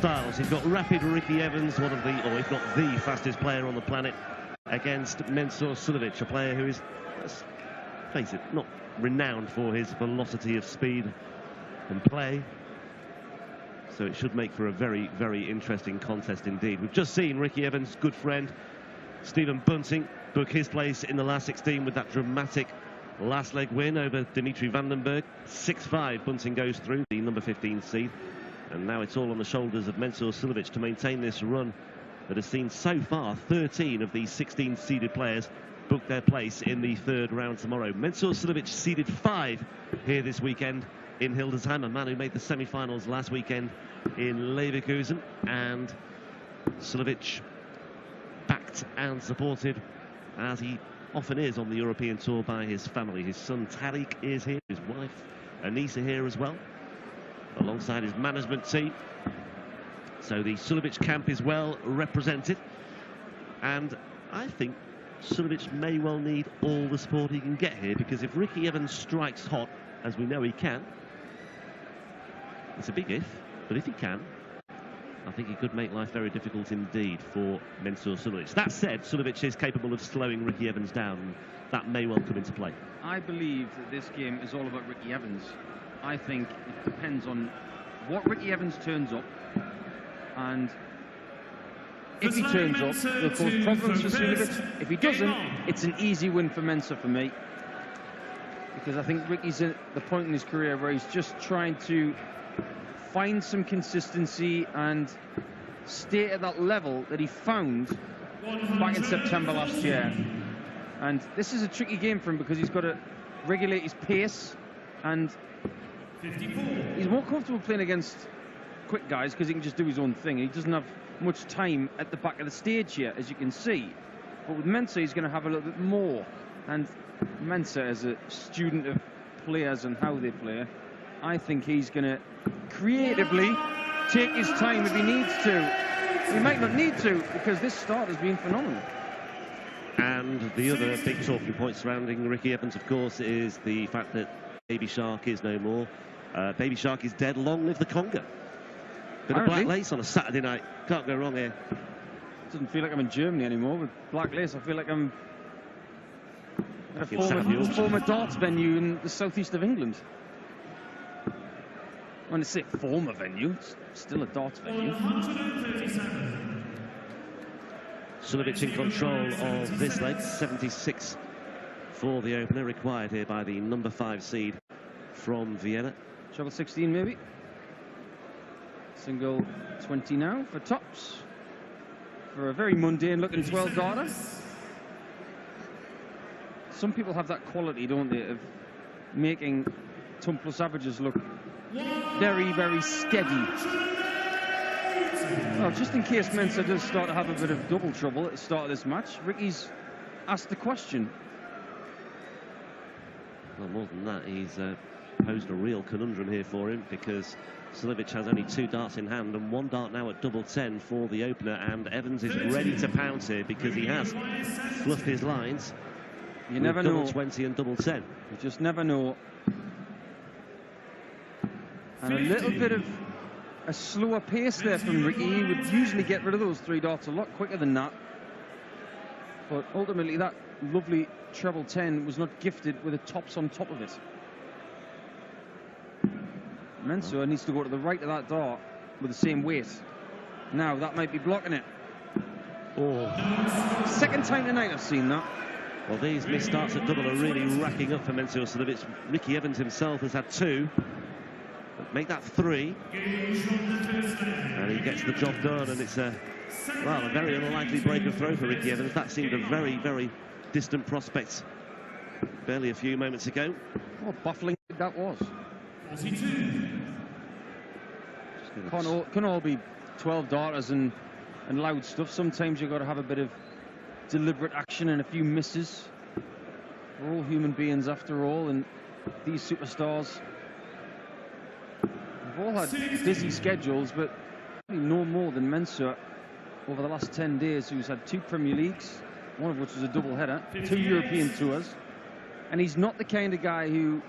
styles. You've got rapid Ricky Evans, one of the, or if not the fastest player on the planet, against Mensur Suljovic, a player who is, let's face it, not renowned for his velocity of speed and play. So it should make for a very, very interesting contest indeed. We've just seen Ricky Evans' good friend Stephen Bunting book his place in the last 16 with that dramatic last leg win over Dimitri Vandenberg. 6-5, Bunting goes through, the number 15 seed. And now it's all on the shoulders of Mensur Suljovic to maintain this run that has seen so far 13 of these 16 seeded players book their place in the third round tomorrow. Mensur Suljovic seeded 5 here this weekend in Hildesheim, a man who made the semi-finals last weekend in Leverkusen. And Suljovic backed and supported, as he often is on the European tour, by his family. His son Tariq is here, his wife Anisa here as well, alongside his management team. So the Suljovic camp is well represented, and I think Suljovic may well need all the support he can get here, because if Ricky Evans strikes hot, as we know he can, it's a big if, but if he can, I think he could make life very difficult indeed for Mensur Suljovic. That said, Suljovic is capable of slowing Ricky Evans down, and that may well come into play. I believe that this game is all about Ricky Evans. I think it depends on what Ricky Evans turns up, and if he turns up, it'll cause problems for Suljovic. If he doesn't, it's an easy win for Mensur for me, because I think Ricky's at the point in his career where he's just trying to find some consistency and stay at that level that he found back in September last year. And this is a tricky game for him, because he's got to regulate his pace, and he's more comfortable playing against quick guys because he can just do his own thing. He doesn't have much time at the back of the stage here, as you can see. But with Mensur, he's going to have a little bit more. And Mensur, as a student of players and how they play, I think he's going to creatively take his time if he needs to. He might not need to, because this start has been phenomenal. And the other big talking point surrounding Ricky Evans, of course, is the fact that Baby Shark is no more. Baby Shark is dead. Long live the conga. Bit of black lace on a Saturday night. Can't go wrong here. Doesn't feel like I'm in Germany anymore with black lace. I feel like I'm at a former darts venue in the southeast of England. When I say former venue, it's still a darts venue. Suljovic in control of this leg. 76 for the opener, required here by the number 5 seed from Vienna. Treble 16 maybe. Single 20 now for tops. For a very mundane looking 12 darter. Some people have that quality, don't they, of making tumpless averages look very, very steady. Well, just in case Mensur does start to have a bit of double trouble at the start of this match, Ricky's asked the question. Well, more than that, he's posed a real conundrum here for him, because Suljovic has only 2 darts in hand and 1 dart now at double 10 for the opener, and Evans is ready to pounce here because he has fluffed his lines. You never know. Double 20 and double 10. You just never know. And a little bit of a slower pace there from Ricky. He would usually get rid of those 3 darts a lot quicker than that. But ultimately, that lovely treble 10 was not gifted with a tops on top of it. Mensur needs to go to the right of that dart with the same weight. Now, that might be blocking it. Oh. Second time tonight I've seen that. Well, these missed starts at double are really racking up for Mensur Suljovic. Ricky Evans himself has had 2. Make that 3. And he gets the job done, and it's a very unlikely break of throw for Ricky Evans. That seemed a very, very distant prospect barely a few moments ago. What baffling that was. 42. Can all be 12 darters and loud stuff. Sometimes you've got to have a bit of deliberate action and a few misses. We're all human beings after all, and these superstars have all had busy schedules, but no more than Mensur over the last 10 days, who's had 2 Premier Leagues, one of which was a double-header, 2 European tours, and he's not the kind of guy who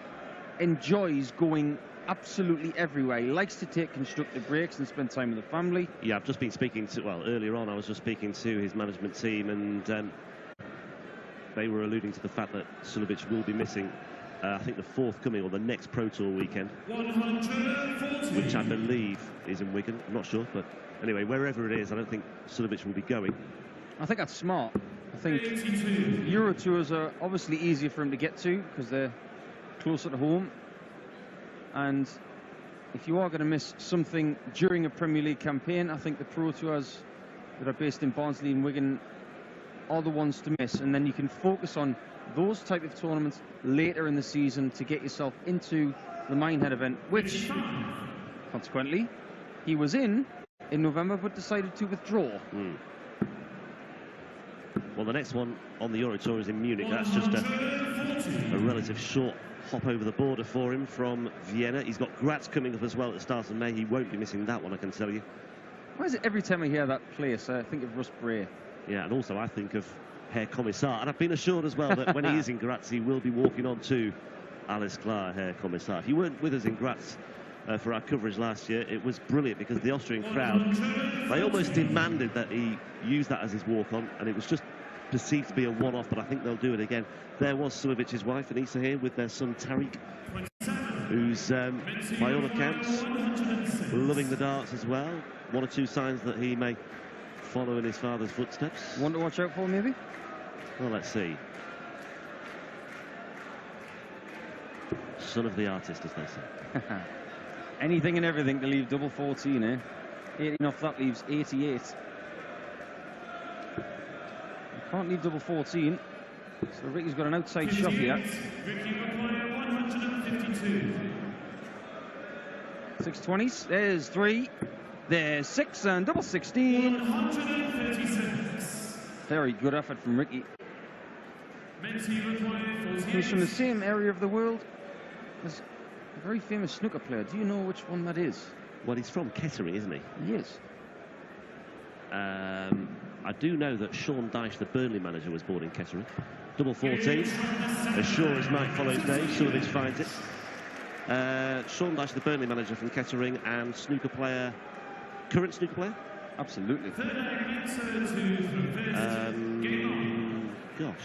enjoys going absolutely everywhere. He likes to take constructive breaks and spend time with the family. Yeah, I've just been speaking to, well, earlier on I was just speaking to his management team, and they were alluding to the fact that Suljovic will be missing, I think, the forthcoming or the next Pro Tour weekend, 140. Which I believe is in Wigan. I'm not sure, but anyway, wherever it is, I don't think Suljovic will be going. I think that's smart. I think Euro Tours are obviously easier for him to get to because they're closer to home. And if you are going to miss something during a Premier League campaign, I think the Pro Tours that are based in Barnsley and Wigan are the ones to miss. And then you can focus on those type of tournaments later in the season to get yourself into the Minehead event, which, consequently, he was in November but decided to withdraw. Well, the next one on the Euro Tour is in Munich. That's just a relative short hop over the border for him from Vienna. He's got Graz coming up as well at the start of May. He won't be missing that one, I can tell you. Why is it every time I hear that place, I think of Russ Bray? Yeah, and also I think of Herr Kommissar. And I've been assured as well that when he is in Graz, he will be walking on to Alles klar, Herr Kommissar. If you weren't with us in Graz for our coverage last year, it was brilliant because the Austrian crowd, they almost demanded that he use that as his walk-on, and it was just perceived to be a one-off, but I think they'll do it again. There was Sulovic's wife, Anissa, here with their son Tariq, who's, by all accounts, loving the darts as well. One or two signs that he may follow in his father's footsteps. One to watch out for, maybe? Well, let's see. Son of the artist, as they say. Anything and everything to leave double 14, eh? 18 off that leaves 88. Can't leave double 14, so Ricky's got an outside shot here. Ricky require 152. 620s, there's 3, there's 6, and double 16. 136. Very good effort from Ricky. He's from the same area of the world as a very famous snooker player. Do you know which one that is? Well, he's from Kettering, isn't he? He is. I do know that Sean Dyche, the Burnley manager, was born in Kettering. Double 14, as sure as night follows day. Suljovic finds it. Sean Dyche, the Burnley manager from Kettering, and snooker player, current snooker player? Absolutely. Gosh.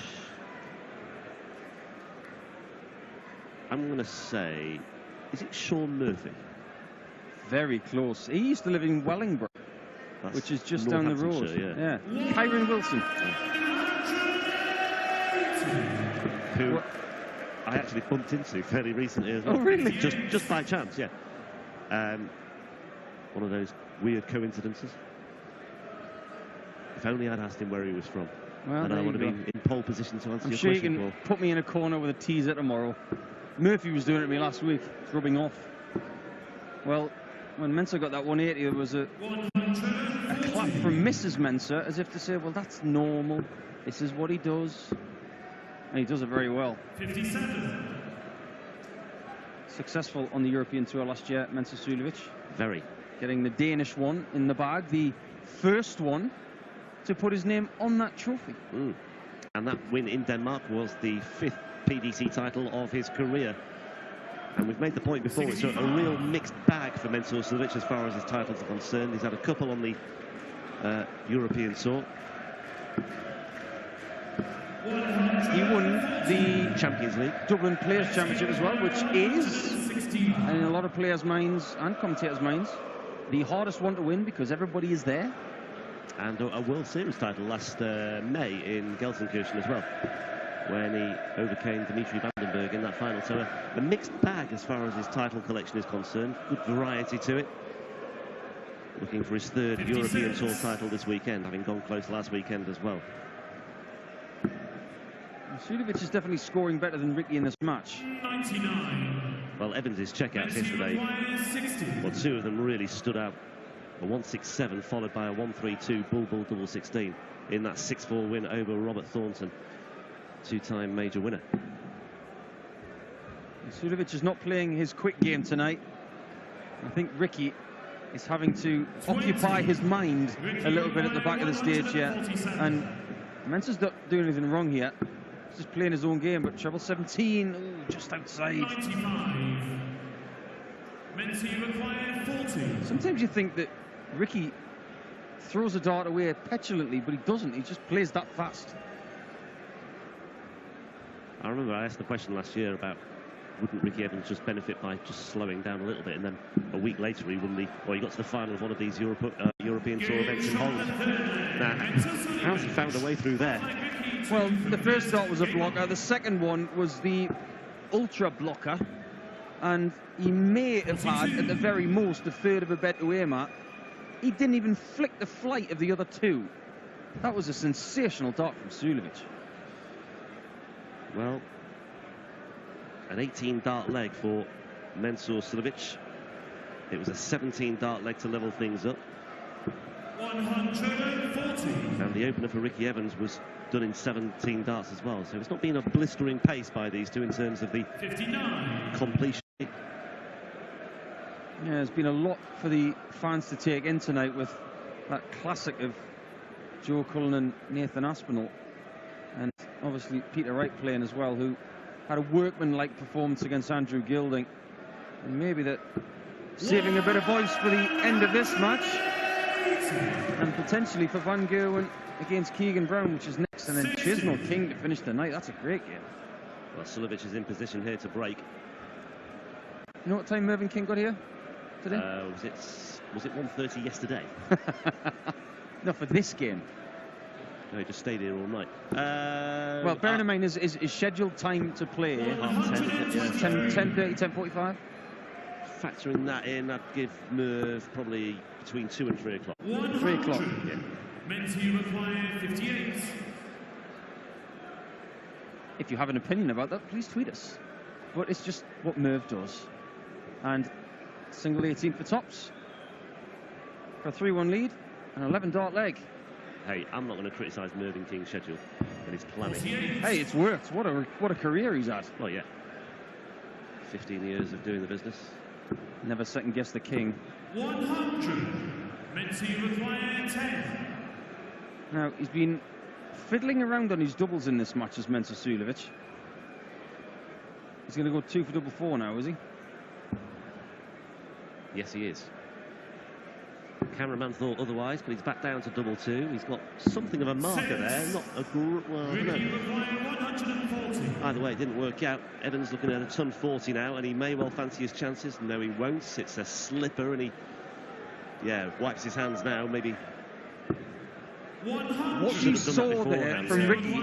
I'm going to say, is it Sean Murphy? Very close. He used to live in Wellingborough, which is just down the road. Yeah. Kyron Wilson. Who I actually bumped into fairly recently as well. Oh, really? Just by chance, yeah. One of those weird coincidences. If only I'd asked him where he was from. Well, and I would have been in pole position to answer your question. I'm sure you question, can put me in a corner with a teaser tomorrow. Murphy was doing it to me last week. It's rubbing off. Well, when Mensah got that 180, there was a clap from Mrs. Mensah, as if to say, well, that's normal. This is what he does. And he does it very well. 57. Successful on the European Tour last year, Mensah Suljovic. Very. Getting the Danish one in the bag, the first one to put his name on that trophy. And that win in Denmark was the 5th PDC title of his career. And we've made the point before, it's a real mixed bag for Mensah Suljovic as far as his titles are concerned. He's had a couple on the European Tour. He won the Champions League, Dublin Players' Championship as well, which is, in a lot of players' minds and commentators' minds, the hardest one to win because everybody is there. And a World Series title last May in Gelsenkirchen as well, when he overcame Dimitri Vandenberg in that final. So a mixed bag as far as his title collection is concerned. Good variety to it. Looking for his 3rd European Tour title this weekend, having gone close last weekend as well. Suljovic is definitely scoring better than Ricky in this match. 99. Well, Evans' checkouts yesterday, well, 2 of them really stood out. A 167 followed by a 132 bull double 16 in that 6-4 win over Robert Thornton, 2-time major winner. Suljovic is not playing his quick game tonight. I think Ricky is having to occupy his mind a little bit at the back of the stage here. And Mensah's not doing anything wrong here. He's just playing his own game, but treble 17, just outside. 95. Mentee require 40. Sometimes you think that Ricky throws a dart away petulantly, but he doesn't. He just plays that fast. I remember I asked the question last year about wouldn't Ricky Evans just benefit by just slowing down a little bit, and then a week later he won he got to the final of one of these European Tour events in Holland. Now, how's he found a way through there? Well, the first dart was a blocker. The second one was the ultra blocker, and he may have had, at the very most, a third of a bet to aim at. He didn't even flick the flight of the other two. That was a sensational dart from Suljovic. Well, an 18 dart leg for Mensur Suljovic. It was a 17 dart leg to level things up. 140. And the opener for Ricky Evans was done in 17 darts as well. So it's not been a blistering pace by these two in terms of the 59. completion. Yeah, there's been a lot for the fans to take in tonight with that classic of Joe Cullen and Nathan Aspinall. And obviously Peter Wright playing as well, who had a workman-like performance against Andrew Gilding. And maybe that saving a bit of voice for the end of this match. And potentially for Van Gerwen against Keegan Brown, which is next. And then Chisnell King to finish the night. That's a great game. Well, Suljovic is in position here to break. You know what time Mervyn King got here today? Was it 1:30 yesterday? No, for this game. No, he just stayed here all night. Well, bearing in mind his scheduled time to play, 10:30, 10:45. Factoring that in, I'd give Merv probably between 2 and 3 o'clock. 3 o'clock. Yeah. Mentee require 58. If you have an opinion about that, please tweet us. But it's just what Merv does. And single 18 for tops for a 3-1 lead, an 11 dart leg. Hey, I'm not going to criticise Mervyn King's schedule and his planning. Hey, it's worked. What a career he's had. Oh yeah, 15 years of doing the business. Never second guess the king. 100. Mentee require 10. Now he's been fiddling around on his doubles in this match as Mensur Suljovic. He's going to go 2 for double 4 now, is he? Yes, he is. Cameraman thought otherwise, but he's back down to double 2. He's got something of a marker there, not a well, I don't know. 140. Either way, it didn't work out. Evans looking at a ton 40 now, and he may well fancy his chances. No, he won't. It's a slipper, and he, wipes his hands now. Maybe. What you saw there from Ricky.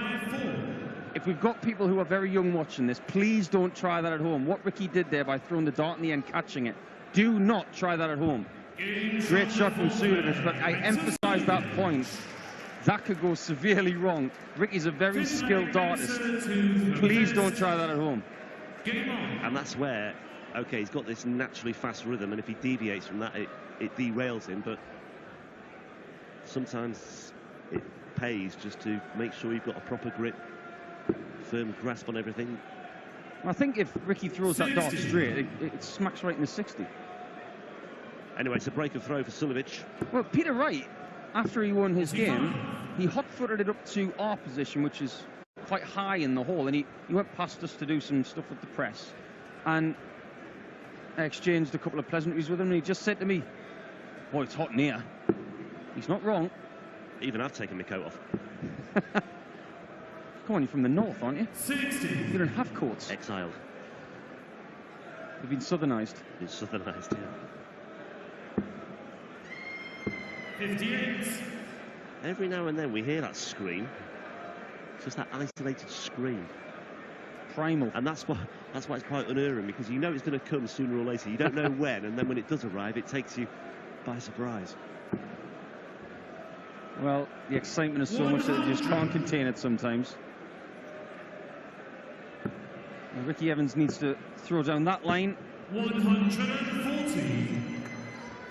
If we've got people who are very young watching this, please don't try that at home. What Ricky did there by throwing the dart in the end, catching it, do not try that at home. Great shot from Suljovic, but I emphasise that point. That could go severely wrong. Ricky's a very skilled artist. Please don't try that at home. And that's where, okay, he's got this naturally fast rhythm, and if he deviates from that, it derails him. But sometimes it pays just to make sure you've got a proper grip, firm grasp on everything. I think if Ricky throws that dart straight, it smacks right in the 60. Anyway, it's a break of throw for Suljovic. Well, Peter Wright, after he won his game, he hot-footed it up to our position, which is quite high in the hole, and he went past us to do some stuff with the press, and I exchanged a couple of pleasantries with him, and he just said to me, "Boy, it's hot in here." He's not wrong. Even I've taken my coat off. Come on, you're from the north, aren't you? 60. You don't have coats. Exiled. You've been southernised. Been southernised, yeah. 58. Every now and then we hear that scream. It's just that isolated scream. Primal. And that's why it's quite unerring, because you know it's going to come sooner or later. You don't know when, and then when it does arrive, it takes you by surprise. Well, the excitement is so much that you just can't contain it sometimes. Now, Ricky Evans needs to throw down that line. 140.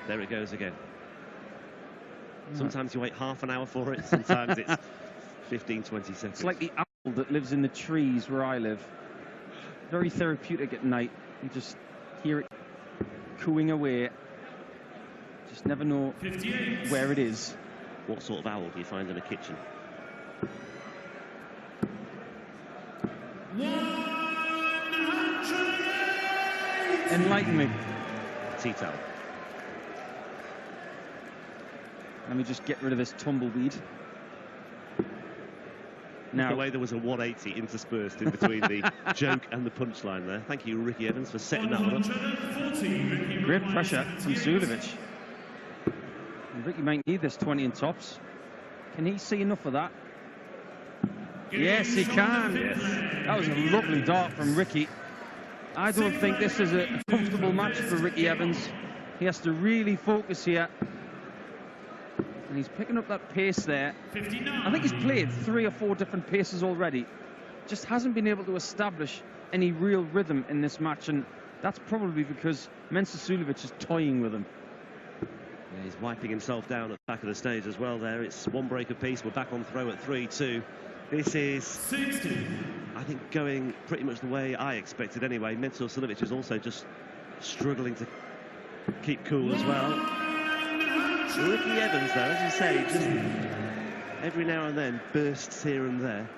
There it goes again. Sometimes you wait half an hour for it, sometimes it's 15, 20 seconds. It's like the owl that lives in the trees where I live. Very therapeutic at night. You just hear it cooing away. Just never know 58. where it is. What sort of owl do you find in a kitchen? 108. Enlighten me. tea towel. Let me just get rid of this tumbleweed. Now, the way there was a 180 interspersed in between the joke and the punchline there. Thank you, Ricky Evans, for setting that one up. Great pressure from Suljovic. And Ricky might need this 20 in tops. Can he see enough of that? Yes, he can. Yes. That was a lovely dart from Ricky. I don't think this is a comfortable match for Ricky Evans. He has to really focus here. And he's picking up that pace there. I think he's played 3 or 4 different paces already. Just hasn't been able to establish any real rhythm in this match, and that's probably because Mensur Suljovic is toying with him. Yeah, he's wiping himself down at the back of the stage as well there. It's one break apiece. We're back on throw at 3-2. This is, 60. I think, going pretty much the way I expected anyway. Mensur Suljovic is also just struggling to keep cool as well. Ricky Evans, though, as you say, just every now and then bursts here and there.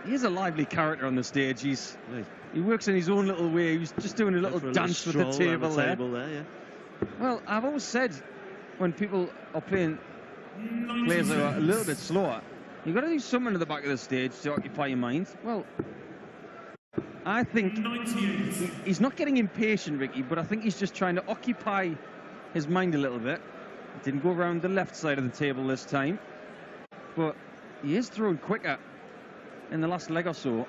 He is a lively character on the stage. He works in his own little way. He's just doing a little dance with the table there. Yeah. Well, I've always said when people are playing players that are a little bit slower, you've got to do something at the back of the stage to occupy your mind. Well, I think he's not getting impatient, Ricky, but I think he's just trying to occupy his mind a little bit. He didn't go around the left side of the table this time, but he is throwing quicker in the last leg or so.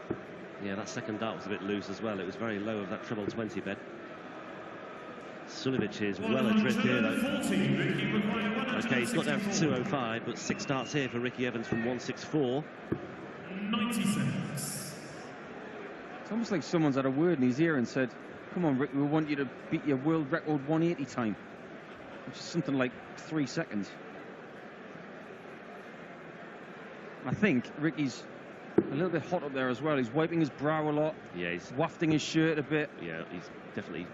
Yeah, that second dart was a bit loose as well. It was very low of that treble 20 bed. Suljovic is well adrift here, though. Okay, he's got down to 205, but 6 darts here for Ricky Evans from 164. 90 seconds. It's almost like someone's had a word in his ear and said, come on, Rick, we want you to beat your world record 180 time, which is something like 3 seconds. I think Ricky's a little bit hot up there as well. He's wiping his brow a lot. Yeah, he's wafting his shirt a bit. Yeah, he's definitely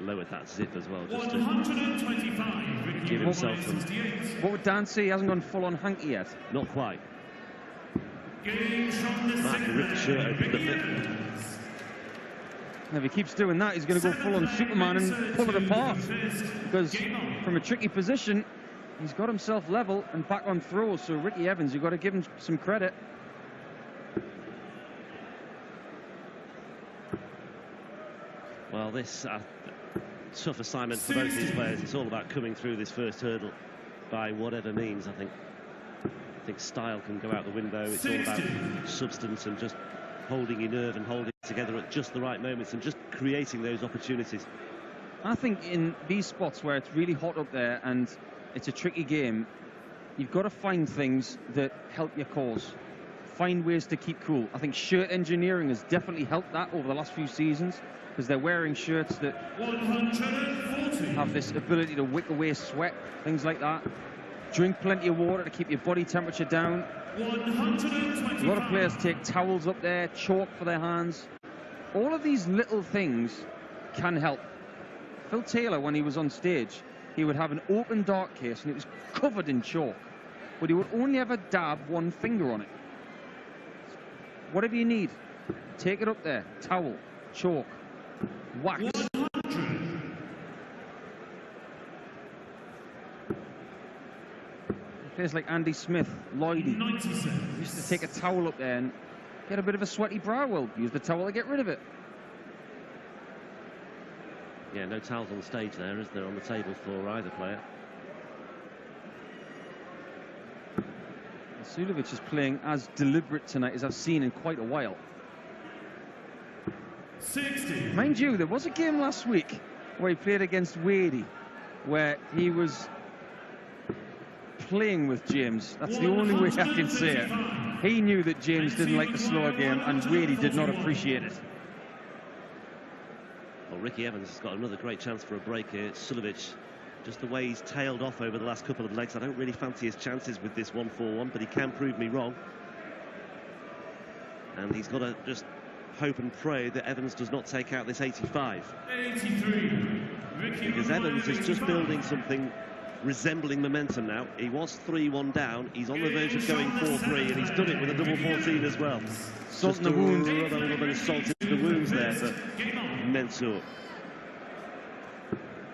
lowered that zip as well, just 125. to give himself some. What would Dan say? He hasn't gone full on hanky yet. Not quite. Game from the Might have to rip the shirt open a bit. If he keeps doing that, he's going to go full on Superman and pull it apart. Because from a tricky position, he's got himself level and back on throws. So Ricky Evans, you've got to give him some credit. Well, this tough assignment for both these players. It's all about coming through this first hurdle by whatever means. I think style can go out the window. It's all about substance and just holding your nerve and holding it together at just the right moments and just creating those opportunities. I think in these spots where it's really hot up there and it's a tricky game, you've got to find things that help your cause. Find ways to keep cool. I think shirt engineering has definitely helped that over the last few seasons, because they're wearing shirts that have this ability to wick away sweat, things like that. Drink plenty of water to keep your body temperature down. A lot of players take towels up there, chalk for their hands. All of these little things can help. Phil Taylor, when he was on stage, he would have an open dart case and it was covered in chalk, but he would only ever dab one finger on it. Whatever you need, take it up there. Towel, chalk, wax. Players like Andy Smith, Lloydie, used to take a towel up there and get a bit of a sweaty brow. Well, use the towel to get rid of it. Yeah, no towels on the stage there, is there, on the table for either player? Suljovic is playing as deliberate tonight as I've seen in quite a while. 60. Mind you, there was a game last week where he played against Wadey, where he was playing with James. That's the only way I can say it. He knew that James didn't like the slower game and Wadey did not appreciate it. Well, Ricky Evans has got another great chance for a break here. Suljovic, just the way he's tailed off over the last couple of legs, I don't really fancy his chances with this 1-4-1, but he can prove me wrong. And he's got to just hope and pray that Evans does not take out this 85. 83. Because Evans is just building something resembling momentum now. He was 3-1 down. He's on the verge of going 4-3, and he's done it with a double 14 as well. Salt in the wound. A little bit of salt into the wounds there, but Mensur.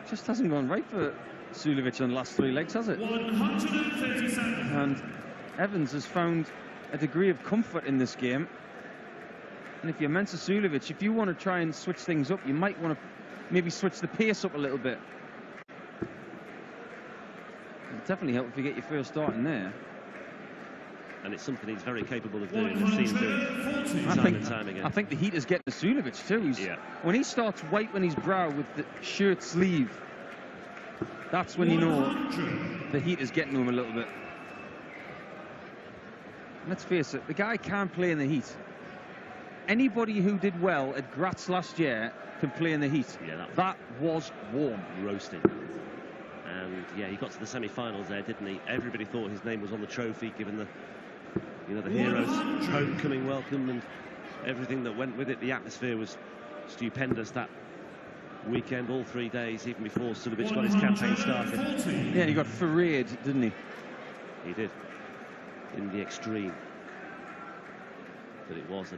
Just hasn't gone right for Suljovic on the last 3 legs, has it? 137. And Evans has found a degree of comfort in this game. And if you're Mensur Suljovic, if you want to try and switch things up, you might want to maybe switch the pace up a little bit. It'll definitely help if you get your first start in there. And it's something he's very capable of doing. We've seen him time and time again. I think the heat is getting to Suljovic too. When he starts wiping his brow with the shirt sleeve, that's when you know the heat is getting to him a little bit. Let's face it, the guy can't play in the heat. Anybody who did well at Graz last year can play in the heat. Yeah, that was warm. Roasting. And yeah, he got to the semi-finals there, didn't he? Everybody thought his name was on the trophy, given the, you know, the hero's homecoming welcome and everything that went with it. The atmosphere was stupendous that weekend, all 3 days, even before Suljovic got his campaign started. Yeah, he got ferried, didn't he? He did, in the extreme. But it was a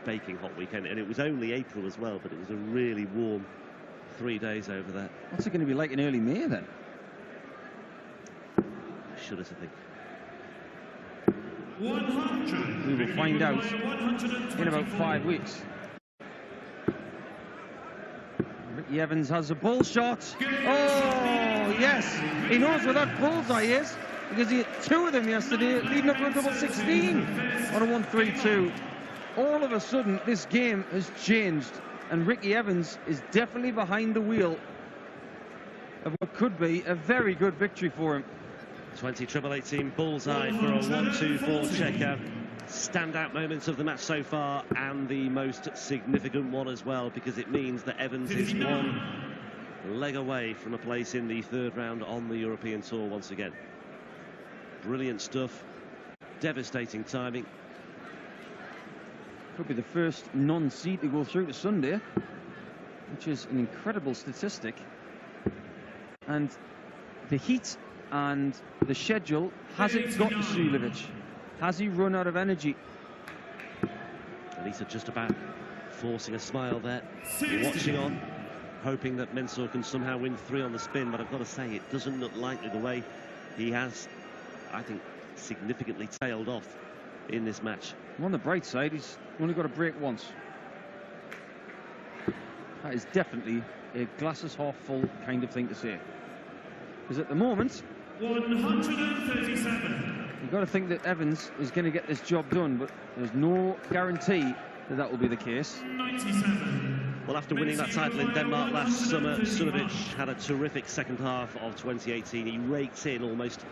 baking hot weekend, and it was only April as well, but it was a really warm 3 days over there. What's it going to be like in early May then? Should have to think. 100. We will find out in about 5 weeks. Ricky Evans has a bull shot. Oh, yes. He knows where that bullseye is, because he hit 2 of them yesterday, leading up to a double 16 on a 1-3-2. All of a sudden, this game has changed, and Ricky Evans is definitely behind the wheel of what could be a very good victory for him. 20-18 bullseye for a 1-2-4 checkout. Standout moments of the match so far, and the most significant one as well, because it means that Evans is 1 leg away from a place in the 3rd round on the European Tour once again. Brilliant stuff, devastating timing. Could be the first non-seed to go through to Sunday, which is an incredible statistic. And the heat and the schedule, has it got to Suljovic? Has he run out of energy? Elisa just about forcing a smile there, watching on, hoping that Mensur can somehow win 3 on the spin, but I've got to say, it doesn't look likely the way he has, I think, significantly tailed off in this match. On the bright side, he's only got a break once. That is definitely a glasses half full kind of thing to say. Because at the moment, 137. You've got to think that Evans is going to get this job done, but there's no guarantee that that will be the case. 97. Well, after winning that title in Denmark last summer, Suljovic had a terrific second half of 2018. He raked in almost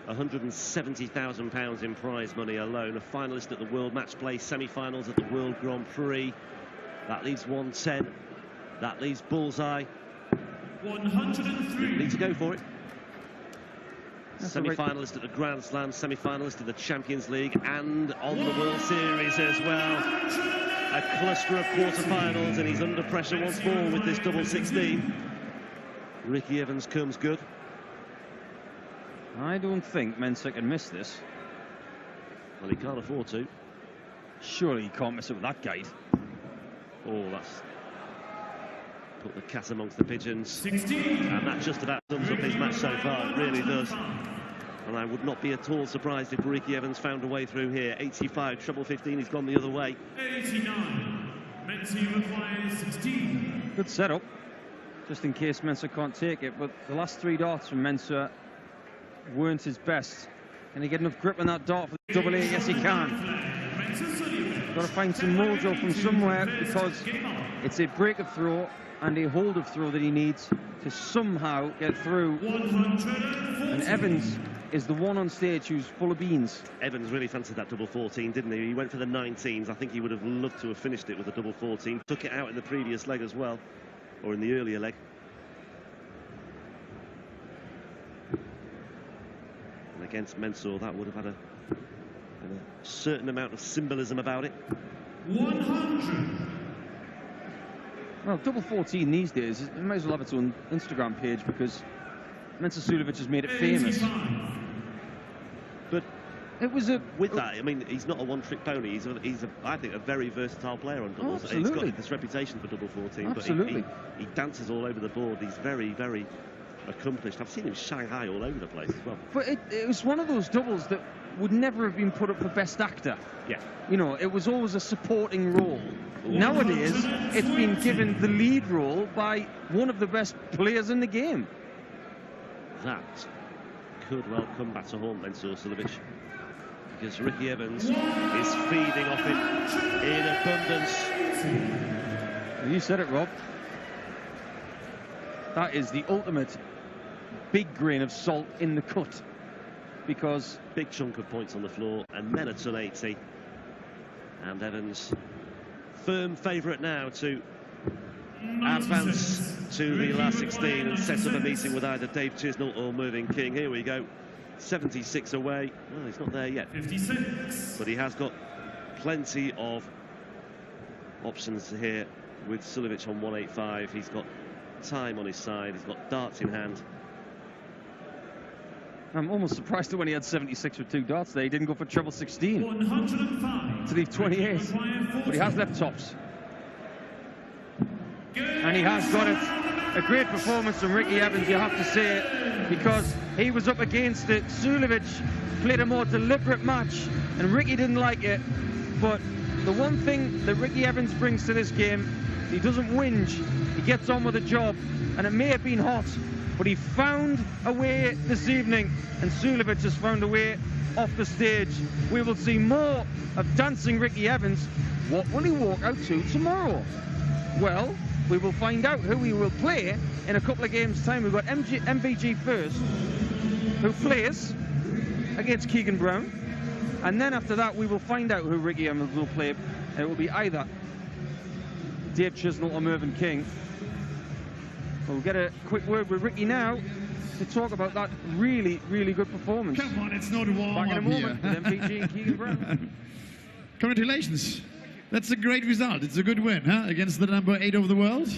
£170,000 in prize money alone. A finalist at the World Match Play semi-finals at the World Grand Prix. That leaves 110. That leaves bullseye. 103. Need to go for it. Semi-finalist at the Grand Slam, semi-finalist in the Champions League, and on the World Series as well. A cluster of quarter-finals, and he's under pressure once more with this double 16. Ricky Evans comes good. I don't think Mensur can miss this. Well, he can't afford to. Surely he can't miss it with that gate. Oh, that's put the cat amongst the pigeons. 16. And that just about sums up his match so far. It really does. And I would not be at all surprised if Ricky Evans found a way through here. 85, treble 15, he's gone the other way. 89. Mensur requires 16. Good setup, just in case Mensur can't take it. But the last 3 darts from Mensur weren't his best. Can he get enough grip on that dart for the double A? Yes, he can. Got to find some mojo from somewhere, because it's a break of throw and a hold of throw that he needs to somehow get through. And Evans is the one on stage who's full of beans. Evans really fancied that double 14, didn't he? He went for the 19s. I think he would have loved to have finished it with a double 14. Took it out in the previous leg as well, or in the earlier leg. And against Mensur, that would have had a certain amount of symbolism about it. 100. Well, double 14 these days, it might as well have its own Instagram page, because Mensur Suljovic has made it famous. 85. But It was a... With that, I mean, he's not a one-trick pony. He's I think, a very versatile player on doubles. He's got this reputation for double 14, Absolutely. but he dances all over the board. He's very, very accomplished. I've seen him Shanghai all over the place as well. But it was one of those doubles that would never have been put up for Best Actor. Yeah. You know, it was always a supporting role. Nowadays, it's been given the lead role by one of the best players in the game. That could well come back to haunt Mensur Suljovic, because Ricky Evans is feeding off him in abundance. You said it, Rob. That is the ultimate big grain of salt in the cut, because big chunk of points on the floor, and then a 280. And Evans, firm favourite now to advance to the last 16 and set up a meeting with either Dave Chisnall or Mervyn King. Here we go, 76 away. Well, he's not there yet, 56. but he has got plenty of options here with Suljovic on 185. He's got time on his side, he's got darts in hand. I'm almost surprised that when he had 76 with 2 darts there, he didn't go for treble 16 105. to leave 28. But he has left tops. And he has got it. A great performance from Ricky Evans, you have to say it, because he was up against it. Suljovic played a more deliberate match, and Ricky didn't like it. But the one thing that Ricky Evans brings to this game, he doesn't whinge, he gets on with the job. And it may have been hot, but he found a way this evening, and Suljovic has found a way off the stage. We will see more of dancing Ricky Evans. What will he walk out to tomorrow? Well, we will find out who he will play in a couple of games' time. We've got MVG first, who plays against Keegan Brown, and then after that we will find out who Ricky Evans will play. It will be either Dave Chisnall or Mervyn King. We'll get a quick word with Ricky now to talk about that really, really good performance. Come on, it's not warm Back in a up moment here. with MVG and Keegan Brown. Congratulations. That's a great result. It's a good win, huh? Against the number 8 of the world.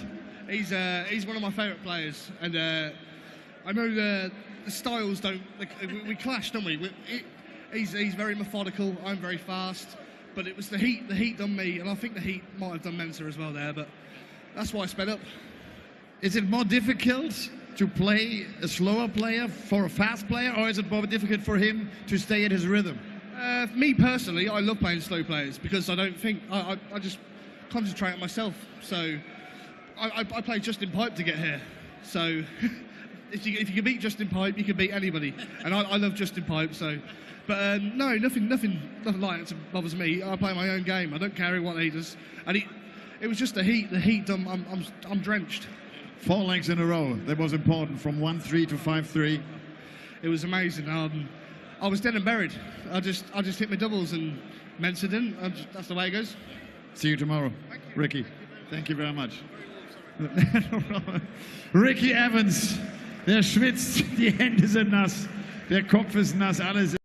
He's one of my favourite players, and I know the styles don't. We clash, don't we? He's very methodical. I'm very fast, but it was the heat. The heat done me, and I think the heat might have done Mensur as well there. But that's why I sped up. Is it more difficult to play a slower player for a fast player, or is it more difficult for him to stay at his rhythm? For me personally, I love playing slow players because I don't think I just concentrate on myself. So I play Justin Pipe to get here. So if you can beat Justin Pipe, you can beat anybody. And I love Justin Pipe. So, but no, nothing like that bothers me. I play my own game. I don't care what he does. And it was just the heat. The heat. I'm drenched. 4 legs in a row. That was important, from 1-3 to 5-3. It was amazing. I was dead and buried. I just hit my doubles, and Mensur didn't. That's the way it goes. See you tomorrow, Ricky. Thank you very much. Ricky Evans, der schwitzt, die Hände sind nass, der Kopf ist nass, alles.